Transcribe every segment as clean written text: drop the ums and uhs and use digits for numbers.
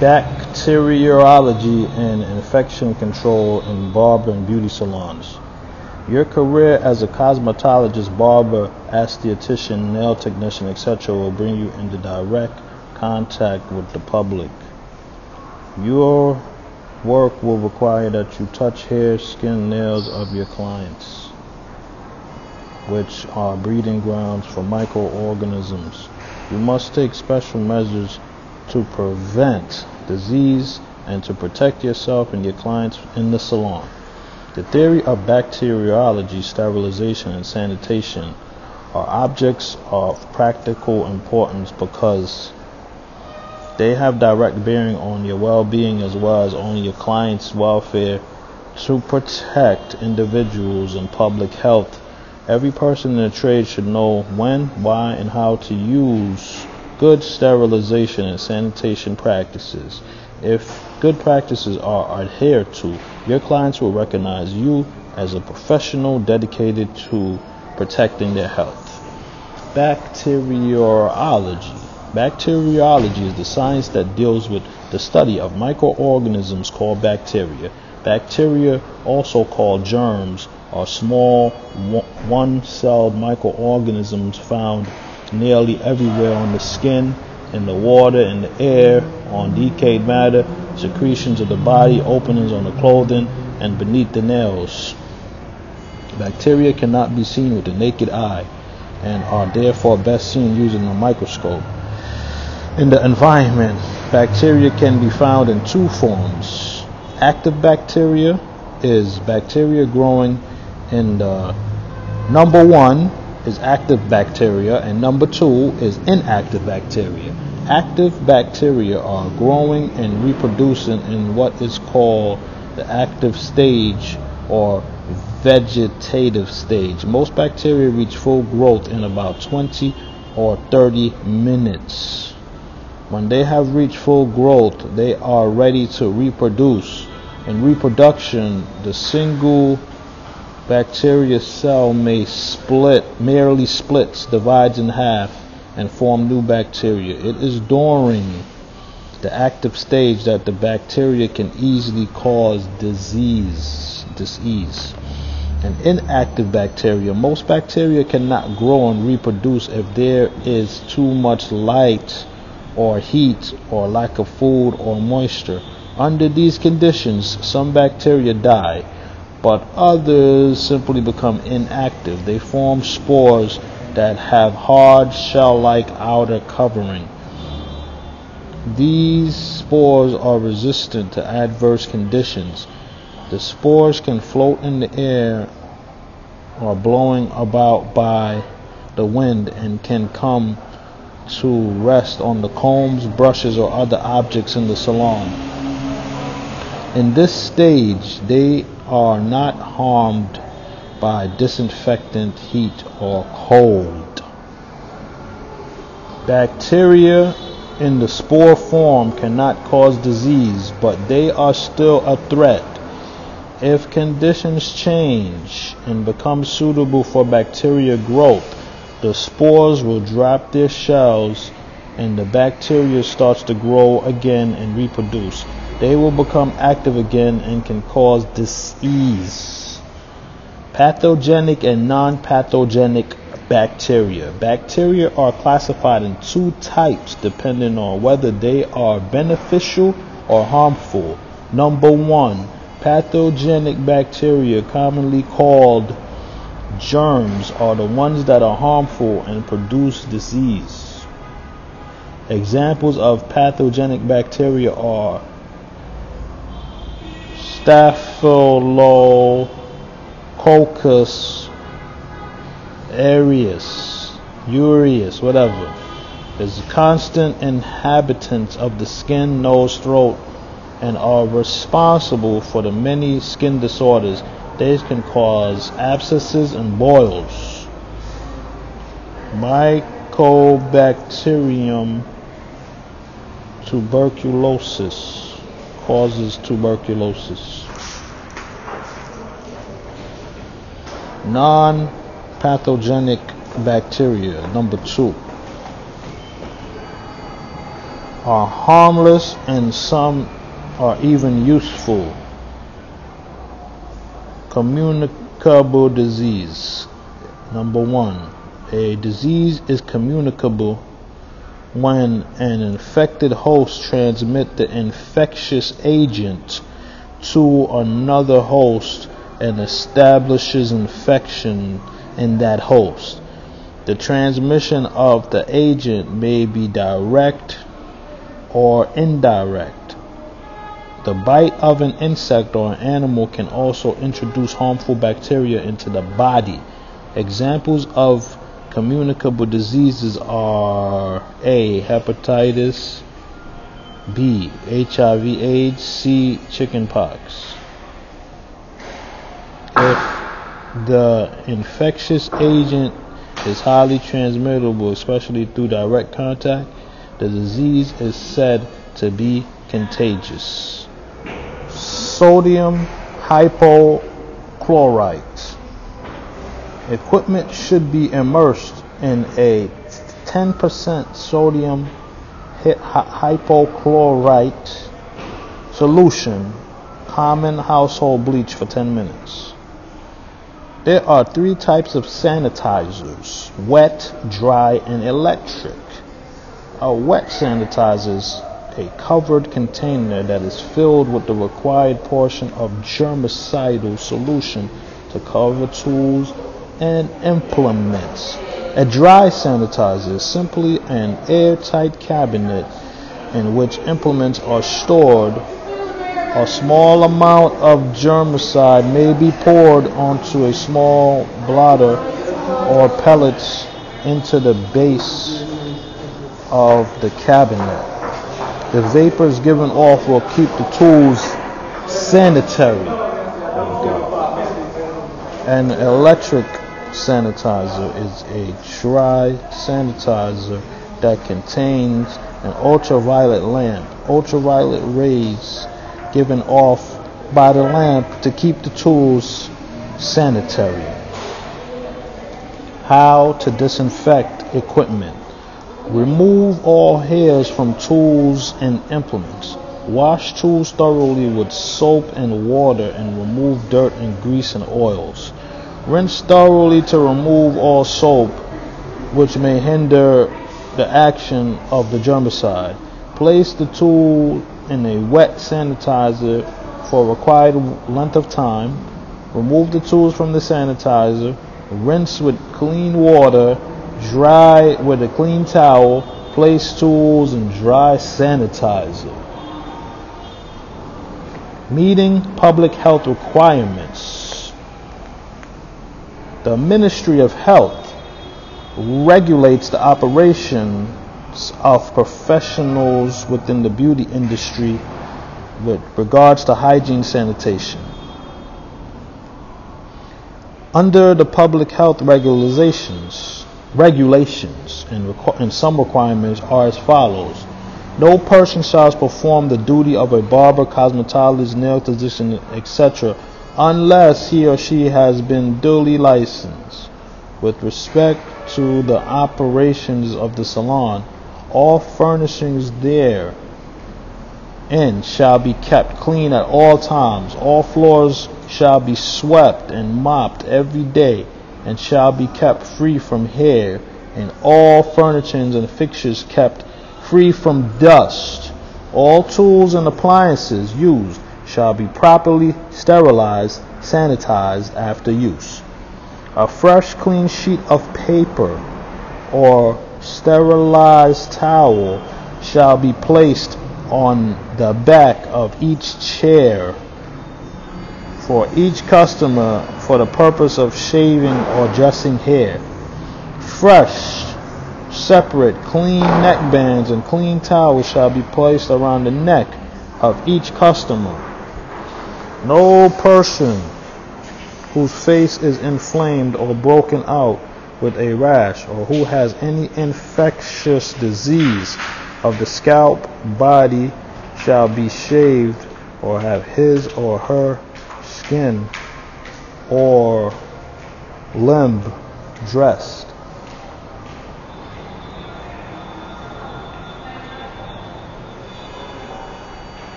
Bacteriology and infection control in barber and beauty salons. Your career as a cosmetologist, barber, esthetician, nail technician, etc. will bring you into direct contact with the public. Your work will require that you touch hair, skin, nails of your clients, which are breeding grounds for microorganisms. You must take special measures to prevent disease and to protect yourself and your clients in the salon. The theory of bacteriology, sterilization, and sanitation are objects of practical importance because they have direct bearing on your well-being as well as on your clients' welfare. To protect individuals and public health, every person in the trade should know when, why, and how to use good sterilization and sanitation practices. If good practices are adhered to, your clients will recognize you as a professional dedicated to protecting their health. Bacteriology. Bacteriology is the science that deals with the study of microorganisms called bacteria. Bacteria, also called germs, are small one-celled microorganisms found nearly everywhere on the skin, in the water, in the air, on decayed matter, secretions of the body, openings on the clothing, and beneath the nails. Bacteria cannot be seen with the naked eye and are therefore best seen using a microscope. In the environment, bacteria can be found in two forms. Active bacteria is bacteria growing in the number one is active bacteria, and number two is inactive bacteria. Active bacteria are growing and reproducing in what is called the active stage or vegetative stage. Most bacteria reach full growth in about 20 or 30 minutes. When they have reached full growth, they are ready to reproduce. In reproduction, the single bacteria cell merely splits, divides in half, and form new bacteria. It is during the active stage that the bacteria can easily cause disease. An inactive bacteria. Most bacteria cannot grow and reproduce if there is too much light or heat or lack of food or moisture. Under these conditions, some bacteria die, but others simply become inactive. They form spores that have hard shell-like outer covering. These spores are resistant to adverse conditions. The spores can float in the air or blowing about by the wind and can come to rest on the combs, brushes, or other objects in the salon. In this stage, they are not harmed by disinfectant, heat, or cold. Bacteria in the spore form cannot cause disease, but they are still a threat. If conditions change and become suitable for bacteria growth, the spores will drop their shells and the bacteria starts to grow again and reproduce. They will become active again and can cause disease. Pathogenic and non-pathogenic bacteria. Bacteria are classified in two types depending on whether they are beneficial or harmful. Number one, pathogenic bacteria, commonly called germs, are the ones that are harmful and produce disease. Examples of pathogenic bacteria are Staphylococcus aureus, whatever, is constant inhabitants of the skin, nose, throat, and are responsible for the many skin disorders. They can cause abscesses and boils. Mycobacterium tuberculosis causes tuberculosis. Non-pathogenic bacteria, number two, are harmless and some are even useful. Communicable disease. Number 1. A disease is communicable when an infected host transmits the infectious agent to another host and establishes infection in that host. The transmission of the agent may be direct or indirect. The bite of an insect or an animal can also introduce harmful bacteria into the body. Examples of communicable diseases are A. Hepatitis, B. HIV/AIDS, C. chickenpox. If the infectious agent is highly transmittable, especially through direct contact, the disease is said to be contagious. Sodium hypochlorite. Equipment should be immersed in a 10% sodium hypochlorite solution, common household bleach, for 10 minutes. There are 3 types of sanitizers: wet, dry, and electric. A wet sanitizer is a covered container that is filled with the required portion of germicidal solution to cover tools and implements. A dry sanitizer is simply an airtight cabinet in which implements are stored. A small amount of germicide may be poured onto a small blotter or pellets into the base of the cabinet. The vapors given off will keep the tools sanitary. An electric sanitizer is a dry sanitizer that contains an ultraviolet lamp. Ultraviolet rays given off by the lamp to keep the tools sanitary. How to disinfect equipment. Remove all hairs from tools and implements. Wash tools thoroughly with soap and water and remove dirt and grease and oils. Rinse thoroughly to remove all soap, which may hinder the action of the germicide. Place the tool in a wet sanitizer for a required length of time. Remove the tools from the sanitizer. Rinse with clean water. Dry with a clean towel. Place tools in dry sanitizer. Meeting public health requirements. The Ministry of Health regulates the operations of professionals within the beauty industry with regards to hygiene sanitation. Under the public health regulations and some requirements are as follows. No person shall perform the duty of a barber, cosmetologist, nail physician, etc. unless he or she has been duly licensed. With respect to the operations of the salon, all furnishings therein shall be kept clean at all times. All floors shall be swept and mopped every day and shall be kept free from hair, and all furnishings and fixtures kept free from dust. All tools and appliances used shall be properly sterilized, sanitized after use. A fresh, clean sheet of paper or sterilized towel shall be placed on the back of each chair for each customer for the purpose of shaving or dressing hair. Fresh, separate, clean neckbands and clean towels shall be placed around the neck of each customer. No person whose face is inflamed or broken out with a rash, or who has any infectious disease of the scalp, body, shall be shaved or have his or her skin or limb dressed.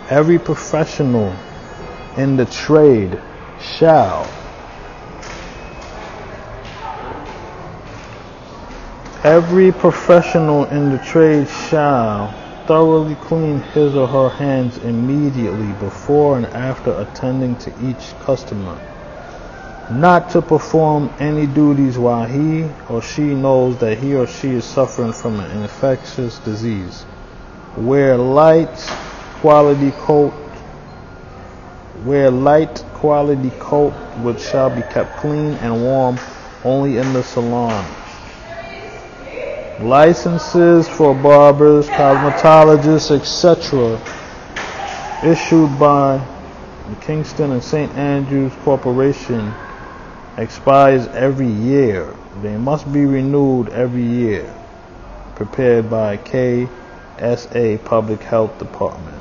Every professional in the trade shall thoroughly clean his or her hands immediately before and after attending to each customer. Not to perform any duties while he or she knows that he or she is suffering from an infectious disease. Wear light quality coat which shall be kept clean and warm only in the salon. Licenses for barbers, cosmetologists, etc. issued by the Kingston and St. Andrews Corporation expires every year. They must be renewed every year. Prepared by KSA Public Health Department.